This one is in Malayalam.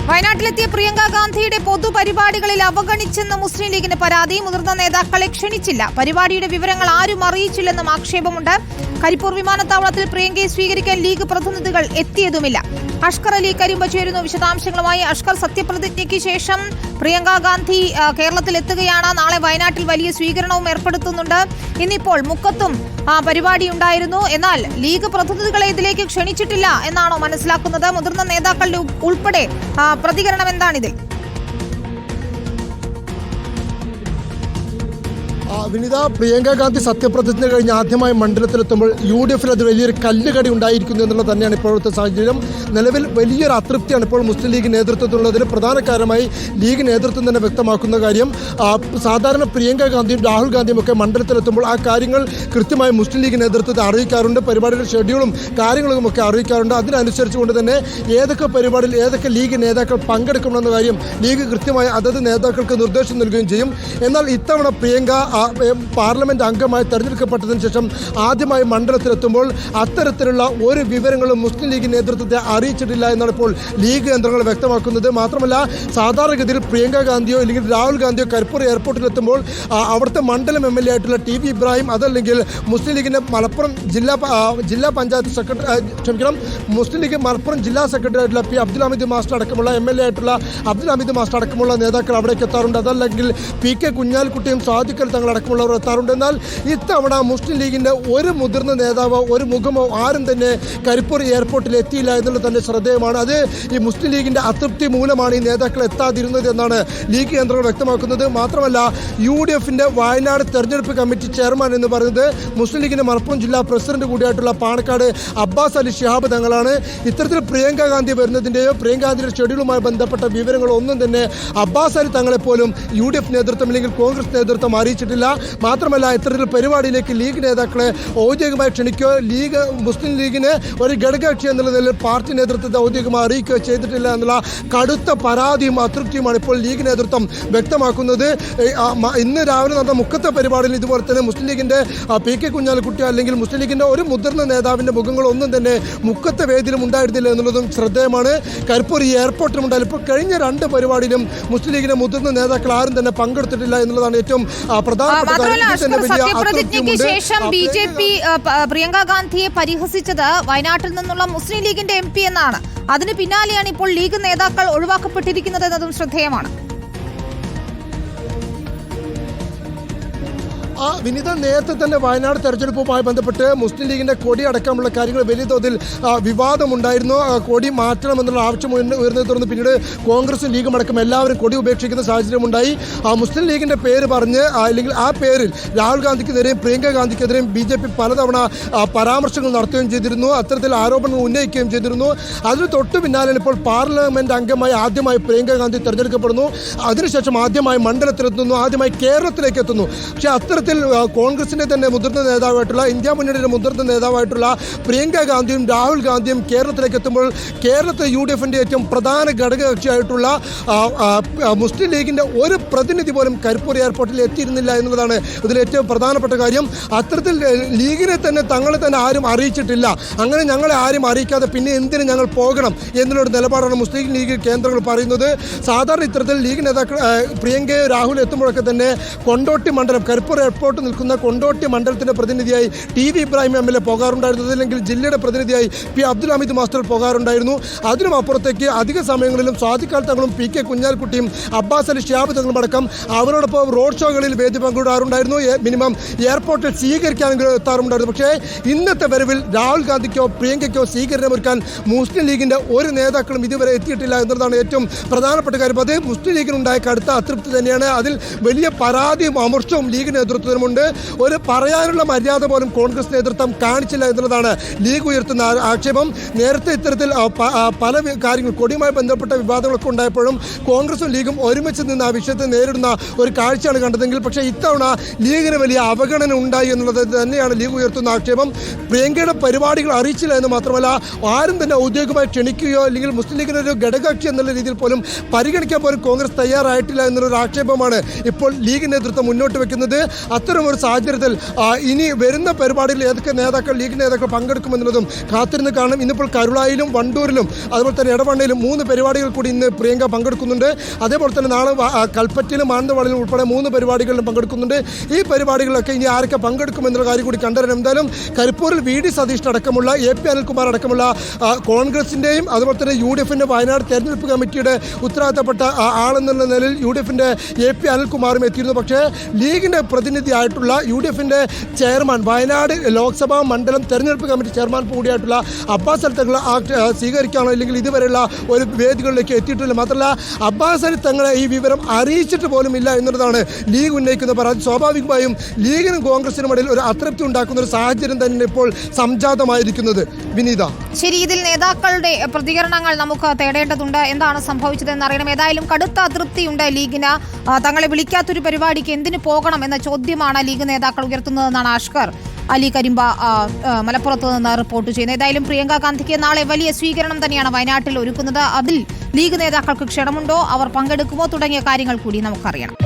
വയനാട്ടിലെത്തിയ പ്രിയങ്ക ഗാന്ധിയുടെ പൊതുപരിപാടികളിൽ അവഗണിച്ചെന്ന് മുസ്ലിം ലീഗിന് പരാതി. മുതിർന്ന നേതാക്കളെ ക്ഷണിച്ചില്ല, പരിപാടിയുടെ വിവരങ്ങൾ ആരും അറിയിച്ചില്ലെന്നും ആക്ഷേപമുണ്ട്. കരിപ്പൂർ വിമാനത്താവളത്തിൽ പ്രിയങ്കയെ സ്വീകരിക്കാൻ ലീഗ് പ്രതിനിധികൾ എത്തിയതുമില്ല. അഷ്കർ അലി കരിമ്പ ചേരുന്നു വിശദാംശങ്ങളുമായി. അഷ്കർ, സത്യപ്രതിജ്ഞയ്ക്ക് ശേഷം പ്രിയങ്ക ഗാന്ധി കേരളത്തിൽ എത്തുകയാണ്. നാളെ വയനാട്ടിൽ വലിയ സ്വീകരണവും ഏർപ്പെടുത്തുന്നുണ്ട്. ഇന്നിപ്പോൾ മുക്കത്തും പരിപാടി ഉണ്ടായിരുന്നു. എന്നാൽ ലീഗ് പ്രതിനിധികളെ ഇതിലേക്ക് ക്ഷണിച്ചിട്ടില്ല എന്നാണോ മനസ്സിലാക്കുന്നത്? മുതിർന്ന നേതാക്കളുടെ ഉൾപ്പെടെ പ്രതികരണം എന്താണിതിൽ? വിനിത, പ്രിയങ്ക ഗാന്ധി സത്യപ്രതിജ്ഞ കഴിഞ്ഞ് ആദ്യമായി മണ്ഡലത്തിലെത്തുമ്പോൾ UDF അത് വലിയൊരു കല്ലുകടി ഉണ്ടായിരിക്കുന്നു എന്നുള്ളത് തന്നെയാണ് ഇപ്പോഴത്തെ സാഹചര്യം. നിലവിൽ വലിയൊരു അതൃപ്തിയാണ് ഇപ്പോൾ മുസ്ലിം ലീഗ് നേതൃത്വത്തിലുള്ളതിന് പ്രധാന കാരണമായി ലീഗ് നേതൃത്വം തന്നെ വ്യക്തമാക്കുന്ന കാര്യം. സാധാരണ പ്രിയങ്ക ഗാന്ധിയും രാഹുൽ ഗാന്ധിയും ഒക്കെ മണ്ഡലത്തിലെത്തുമ്പോൾ ആ കാര്യങ്ങൾ കൃത്യമായി മുസ്ലിം ലീഗ് നേതൃത്വത്തെ അറിയിക്കാറുണ്ട്. പരിപാടിയുടെ ഷെഡ്യൂളും കാര്യങ്ങളും ഒക്കെ അറിയിക്കാറുണ്ട്. അതിനനുസരിച്ചുകൊണ്ട് തന്നെ ഏതൊക്കെ പരിപാടിയിൽ ഏതൊക്കെ ലീഗ് നേതാക്കൾ പങ്കെടുക്കണമെന്ന കാര്യം ലീഗ് കൃത്യമായി അതത് നേതാക്കൾക്ക് നിർദ്ദേശം നൽകുകയും ചെയ്യും. എന്നാൽ ഇത്തവണ പ്രിയങ്ക പാർലമെന്റ് അംഗമായി തെരഞ്ഞെടുക്കപ്പെട്ടതിന് ശേഷം ആദ്യമായി മണ്ഡലത്തിലെത്തുമ്പോൾ അത്തരത്തിലുള്ള ഒരു വിവരങ്ങളും മുസ്ലിം ലീഗ് നേതൃത്വത്തെ അറിയിച്ചിട്ടില്ല എന്നാണ് ഇപ്പോൾ ലീഗ് കേന്ദ്രങ്ങൾ വ്യക്തമാക്കുന്നത്. മാത്രമല്ല, സാധാരണഗതിയിൽ പ്രിയങ്ക ഗാന്ധിയോ അല്ലെങ്കിൽ രാഹുൽ ഗാന്ധിയോ കരിപ്പൂർ എയർപോർട്ടിലെത്തുമ്പോൾ അവിടുത്തെ മണ്ഡലം MLA ആയിട്ടുള്ള TV ഇബ്രാഹിം, അതല്ലെങ്കിൽ മുസ്ലിം ലീഗിന്റെ മലപ്പുറം ജില്ലാ പഞ്ചായത്ത് സെക്രട്ടറി മുസ്ലിം ലീഗ് മലപ്പുറം ജില്ലാ സെക്രട്ടറി ആയിട്ടുള്ള P അബ്ദുൽ ഹമീദ് മാസ്റ്റർ അടക്കമുള്ള MLA ആയിട്ടുള്ള അബ്ദുൽ ഹമീദ് മാസ്റ്റർ അടക്കമുള്ള നേതാക്കൾ അവിടേക്ക് എത്താറുണ്ട്. അതല്ലെങ്കിൽ PK കുഞ്ഞാലിക്കുട്ടിയും സാദിഖൽ തങ്ങളടക്കമുള്ളവർ എത്താറുണ്ട്. എന്നാൽ ഇത്തവണ മുസ്ലിം ലീഗിന്റെ ഒരു മുതിർന്ന നേതാവോ ഒരു മുഖമോ ആരും തന്നെ കരിപ്പൂർ എയർപോർട്ടിൽ എത്തിയില്ല എന്നുള്ളത് തന്നെ ശ്രദ്ധേയമാണ്. അത് ഈ മുസ്ലിം ലീഗിന്റെ അതൃപ്തി മൂലമാണ് ഈ നേതാക്കൾ എത്താതിരുന്നത് എന്നാണ് ലീഗ് കേന്ദ്രങ്ങൾ വ്യക്തമാക്കുന്നത്. മാത്രമല്ല, UDFന്റെ വയനാട് തെരഞ്ഞെടുപ്പ് കമ്മിറ്റി ചെയർമാൻ എന്ന് പറയുന്നത് മുസ്ലിം ലീഗിന്റെ മലപ്പുറം ജില്ലാ പ്രസിഡന്റ് കൂടിയായിട്ടുള്ള പാണക്കാട് അബ്ബാസ് അലി ശിഹാബ് തങ്ങളാണ്. ഇത്തരത്തിൽ പ്രിയങ്ക ഗാന്ധി വരുന്നതിന്റെയോ പ്രിയങ്ക ഗാന്ധിയുടെ ഷെഡ്യൂളുമായി ബന്ധപ്പെട്ട വിവരങ്ങളോ ഒന്നും തന്നെ അബ്ബാസ് അലി തങ്ങളെപ്പോലും UDF നേതൃത്വം അല്ലെങ്കിൽ കോൺഗ്രസ് നേതൃത്വം അറിയിച്ചിട്ടില്ല. മാത്രമല്ല, ഇത്തരത്തിൽ പരിപാടിയിലേക്ക് ലീഗ് നേതാക്കളെ ഔദ്യോഗികമായി ക്ഷണിക്കുകയോ മുസ്ലിം ലീഗിന് ഒരു ഘടകകക്ഷി എന്നുള്ള നിലയിൽ പാർട്ടി നേതൃത്വത്തെ ഔദ്യോഗികമായി അറിയിക്കുകയോ ചെയ്തിട്ടില്ല എന്നുള്ള കടുത്ത പരാതിയും അതൃപ്തിയുമാണ് ഇപ്പോൾ ലീഗ് നേതൃത്വം വ്യക്തമാക്കുന്നത്. ഇന്ന് രാവിലെ നടന്ന മുക്കത്തെ പരിപാടിയിൽ ഇതുപോലെ തന്നെ മുസ്ലിം ലീഗിന്റെ PK കുഞ്ഞാലിക്കുട്ടി അല്ലെങ്കിൽ മുസ്ലിം ലീഗിന്റെ ഒരു മുതിർന്ന നേതാവിന്റെ മുഖങ്ങളൊന്നും തന്നെ മുക്കത്തെ വേദിയിലും ഉണ്ടായിരുന്നില്ല എന്നുള്ളതും ശ്രദ്ധേയമാണ്. കരിപ്പൂർ ഈ എയർപോർട്ടിലും ഉണ്ടായാലും ഇപ്പോൾ കഴിഞ്ഞ 2 പരിപാടിയിലും മുസ്ലിം ലീഗിന്റെ മുതിർന്ന നേതാക്കൾ ആരും തന്നെ പങ്കെടുത്തിട്ടില്ല എന്നുള്ളതാണ് ഏറ്റവും സത്യപ്രതിജ്ഞയ്ക്ക് ശേഷം BJP പ്രിയങ്ക ഗാന്ധിയെ പരിഹസിച്ചത് വയനാട്ടിൽ നിന്നുള്ള മുസ്ലിം ലീഗിന്റെ MP എന്നാണ്. അതിന് പിന്നാലെയാണ് ഇപ്പോൾ ലീഗ് നേതാക്കൾ ഒഴിവാക്കപ്പെട്ടിരിക്കുന്നത് എന്നതും ശ്രദ്ധേയമാണ്. വിനിത, നേരത്തെ തന്നെ വയനാട് തെരഞ്ഞെടുപ്പുമായി ബന്ധപ്പെട്ട് മുസ്ലിം ലീഗിന്റെ കൊടി അടക്കമുള്ള കാര്യങ്ങൾ വലിയ തോതിൽ വിവാദമുണ്ടായിരുന്നു. കൊടി മാറ്റണമെന്നുള്ള ആവശ്യം ഉയർന്നതിനെ തുടർന്ന് പിന്നീട് കോൺഗ്രസും ലീഗും അടക്കം എല്ലാവരും കൊടി ഉപേക്ഷിക്കുന്ന സാഹചര്യമുണ്ടായി. മുസ്ലിം ലീഗിന്റെ പേര് പറഞ്ഞ് അല്ലെങ്കിൽ ആ പേരിൽ രാഹുൽ ഗാന്ധിക്കെതിരെയും പ്രിയങ്ക ഗാന്ധിക്കെതിരെയും BJP പലതവണ പരാമർശങ്ങൾ നടത്തുകയും ചെയ്തിരുന്നു. അത്തരത്തിൽ ആരോപണങ്ങൾ ഉന്നയിക്കുകയും ചെയ്തിരുന്നു. അതിന് തൊട്ടു പിന്നാലെയാണ് ഇപ്പോൾ പാർലമെന്റ് അംഗമായി ആദ്യമായി പ്രിയങ്ക ഗാന്ധി തെരഞ്ഞെടുക്കപ്പെടുന്നു. അതിനുശേഷം ആദ്യമായി മണ്ഡലത്തിലെത്തുന്നു, ആദ്യമായി കേരളത്തിലേക്ക് എത്തുന്നു. പക്ഷേ അത്തരത്തിൽ കോൺഗ്രസിന്റെ തന്നെ മുതിർന്ന നേതാവായിട്ടുള്ള ഇന്ത്യ മുന്നണിയുടെ മുതിർന്ന നേതാവായിട്ടുള്ള പ്രിയങ്ക ഗാന്ധിയും രാഹുൽ ഗാന്ധിയും കേരളത്തിലേക്ക് എത്തുമ്പോൾ കേരളത്തെ UDFന്റെ ഏറ്റവും പ്രധാന ഘടകകക്ഷിയായിട്ടുള്ള മുസ്ലിം ലീഗിന്റെ ഒരു പ്രതിനിധി പോലും കരിപ്പൂർ എയർപോർട്ടിൽ എത്തിയിരുന്നില്ല എന്നുള്ളതാണ് ഇതിൽ ഏറ്റവും പ്രധാനപ്പെട്ട കാര്യം. അത്തരത്തിൽ ലീഗിനെ തന്നെ തങ്ങളെ തന്നെ ആരും അറിയിച്ചിട്ടില്ല. അങ്ങനെ ഞങ്ങളെ ആരും അറിയിക്കാതെ പിന്നെ എന്തിന് ഞങ്ങൾ പോകണം എന്നുള്ളൊരു നിലപാടാണ് മുസ്ലിം ലീഗ് കേന്ദ്രങ്ങൾ പറയുന്നത്. സാധാരണ ഇത്തരത്തിൽ ലീഗ് നേതാക്കൾ പ്രിയങ്കയോ രാഹുൽ എത്തുമ്പോഴൊക്കെ തന്നെ കൊണ്ടോട്ടി മണ്ഡലം കരിപ്പൂർ എയർപോർട്ട് നിൽക്കുന്ന കൊണ്ടോട്ടി മണ്ഡലത്തിന്റെ പ്രതിനിധിയായി TV ഇബ്രാഹിം MLA പോകാറുണ്ടായിരുന്നു. അല്ലെങ്കിൽ ജില്ലയുടെ പ്രതിനിധിയായി P അബ്ദുൽ ഹമീദ് മാസ്റ്റർ പോകാറുണ്ടായിരുന്നു. അതിനും അപ്പുറത്തേക്ക് അധിക സമയങ്ങളിലും സാദിഖൽ തങ്ങളും PK കുഞ്ഞാലിക്കുട്ടിയും അബ്ബാസ് അലി ശിഹാബ് തങ്ങളും അടക്കം അവരോടൊപ്പം റോഡ് ഷോകളിൽ വേദി പങ്കിടാറുണ്ടായിരുന്നു. മിനിമം എയർപോർട്ടിൽ സ്വീകരിക്കാനെങ്കിലും എത്താറുണ്ടായിരുന്നു. പക്ഷേ ഇന്നത്തെ വരവിൽ രാഹുൽ ഗാന്ധിക്കോ പ്രിയങ്കയ്ക്കോ സ്വീകരണമൊരുക്കാൻ മുസ്ലിം ലീഗിന്റെ ഒരു നേതാക്കളും ഇതുവരെ എത്തിയിട്ടില്ല എന്നുള്ളതാണ് ഏറ്റവും പ്രധാനപ്പെട്ട കാര്യം. അത് മുസ്ലിം ലീഗിനുണ്ടായ കടുത്ത അതൃപ്തി തന്നെയാണ്. അതിൽ വലിയ പരാതിയും അമർഷവും ലീഗ് നേതൃത്വത്തിനുമുണ്ട്. ഒരു പറയാനുള്ള മര്യാദ പോലും കോൺഗ്രസ് നേതൃത്വം കാണിച്ചില്ല എന്നുള്ളതാണ് ലീഗ് ഉയർത്തുന്ന ആക്ഷേപം. നേരത്തെ ഇത്തരത്തിൽ പല കാര്യങ്ങൾ കൊടിയുമായി ബന്ധപ്പെട്ട വിവാദങ്ങളൊക്കെ ഉണ്ടായപ്പോഴും കോൺഗ്രസും ലീഗും ഒരുമിച്ച് നിന്ന് ആ വിഷയത്തെ നേരിടുന്ന ഒരു കാഴ്ചയാണ് കണ്ടതെങ്കിൽ പക്ഷേ ഇത്തവണ ലീഗിന് വലിയ അവഗണന ഉണ്ടായി എന്നുള്ളത് തന്നെയാണ് ലീഗ് ഉയർത്തുന്ന ആക്ഷേപം. പ്രിയങ്കയുടെ പരിപാടികൾ അറിയിച്ചില്ല എന്ന് മാത്രമല്ല ആരും തന്നെ ഔദ്യോഗികമായി ക്ഷണിക്കുകയോ അല്ലെങ്കിൽ മുസ്ലിം ലീഗിന് ഒരു ഘടകകക്ഷി എന്നുള്ള രീതിയിൽ പോലും പരിഗണിക്കാൻ പോലും കോൺഗ്രസ് തയ്യാറായിട്ടില്ല എന്നുള്ളൊരു ആക്ഷേപമാണ് ഇപ്പോൾ ലീഗ് നേതൃത്വം മുന്നോട്ട് വെക്കുന്നത്. അത്തരമൊരു സാഹചര്യത്തിൽ ഇനി വരുന്ന പരിപാടിയിൽ ഏതൊക്കെ നേതാക്കൾ ലീഗ് നേതാക്കൾ പങ്കെടുക്കുമെന്നുള്ളതും കാത്തിരുന്ന് കാണും. ഇന്നിപ്പോൾ കരുളായിലും വണ്ടൂരിലും അതുപോലെ തന്നെ ഇടവണ്ണയിലും 3 പരിപാടികൾ കൂടി ഇന്ന് പ്രിയങ്ക പങ്കെടുക്കുന്നുണ്ട്. അതേപോലെ തന്നെ നാളെ കൽപ്പറ്റയിലും മാനന്തവാടിയിലും ഉൾപ്പെടെ 3 പരിപാടികളിലും പങ്കെടുക്കുന്നുണ്ട്. ഈ പരിപാടികളിലൊക്കെ ഇനി ആരൊക്കെ പങ്കെടുക്കുമെന്നുള്ള കാര്യം കൂടി കണ്ടറിയണം. എന്തായാലും കരിപ്പൂരിൽ വി.ഡി. സതീശൻ അടക്കമുള്ള എ.പി. അനിൽകുമാർ അടക്കമുള്ള കോൺഗ്രസിൻ്റെയും അതുപോലെ തന്നെ യു.ഡി.എഫിൻ്റെ വയനാട് തെരഞ്ഞെടുപ്പ് കമ്മിറ്റിയുടെ ഉത്തരവാദിത്തപ്പെട്ട ആളെന്നുള്ള നിലയിൽ യു.ഡി.എഫിൻ്റെ എ.പി. അനിൽകുമാറും എത്തിയിരുന്നു. പക്ഷേ ലീഗിൻ്റെ പ്രതിനിധിയായിട്ടുള്ള യു.ഡി.എഫിൻ്റെ ചെയർമാൻ വയനാട് ലോക്സഭാ മണ്ഡലം തെരഞ്ഞെടുപ്പ് കമ്മിറ്റി ചെയർമാൻ കൂടിയായിട്ടുള്ള അബ്ബാസ് അലി തങ്ങൾ സ്വീകരിക്കാനോ അല്ലെങ്കിൽ ഇതുവരെയുള്ള ഒരു വേദികളിലേക്ക് എത്തിയിട്ടില്ല. മാത്രമല്ല അബ്ബാസ് അലി തങ്ങളെ ഈ വിവരം അറിയിച്ചിട്ട് പോലും ഇല്ല എന്നുള്ളതാണ് ലീഗ് ഉന്നയിക്കുന്ന പരാതി. സ്വാഭാവികമായും ലീഗിനും കോൺഗ്രസിനും ഇടയിൽ ഒരു അതൃപ്തി ഉണ്ടാക്കുന്ന ഒരു സാഹചര്യം തന്നെ ഇപ്പോൾ സംജാതമായിരിക്കുന്നത്. വിനീത, ശരി, ഇതിൽ നേതാക്കളുടെ പ്രതികരണങ്ങൾ നമുക്ക് തേടേണ്ടതുണ്ട്. എന്താണ് സംഭവിച്ചതെന്ന് അറിയണം. ഏതായാലും കടുത്ത അതൃപ്തിയുണ്ട് ലീഗിന്. തങ്ങളെ വിളിക്കാത്തൊരു പരിപാടിക്ക് എന്തിനു പോകണം എന്ന ചോദ്യമാണ് ലീഗ് നേതാക്കൾ ഉയർത്തുന്നതെന്നാണ് അഷ്കർ അലി കരിമ്പ മലപ്പുറത്ത് നിന്ന് റിപ്പോർട്ട് ചെയ്യുന്നത്. ഏതായാലും പ്രിയങ്ക ഗാന്ധിക്ക് നാളെ വലിയ സ്വീകരണം തന്നെയാണ് വയനാട്ടിൽ ഒരുക്കുന്നത്. അതിൽ ലീഗ് നേതാക്കൾക്ക് ക്ഷണമുണ്ടോ, അവർ പങ്കെടുക്കുമോ തുടങ്ങിയ കാര്യങ്ങൾ കൂടി നമുക്കറിയണം.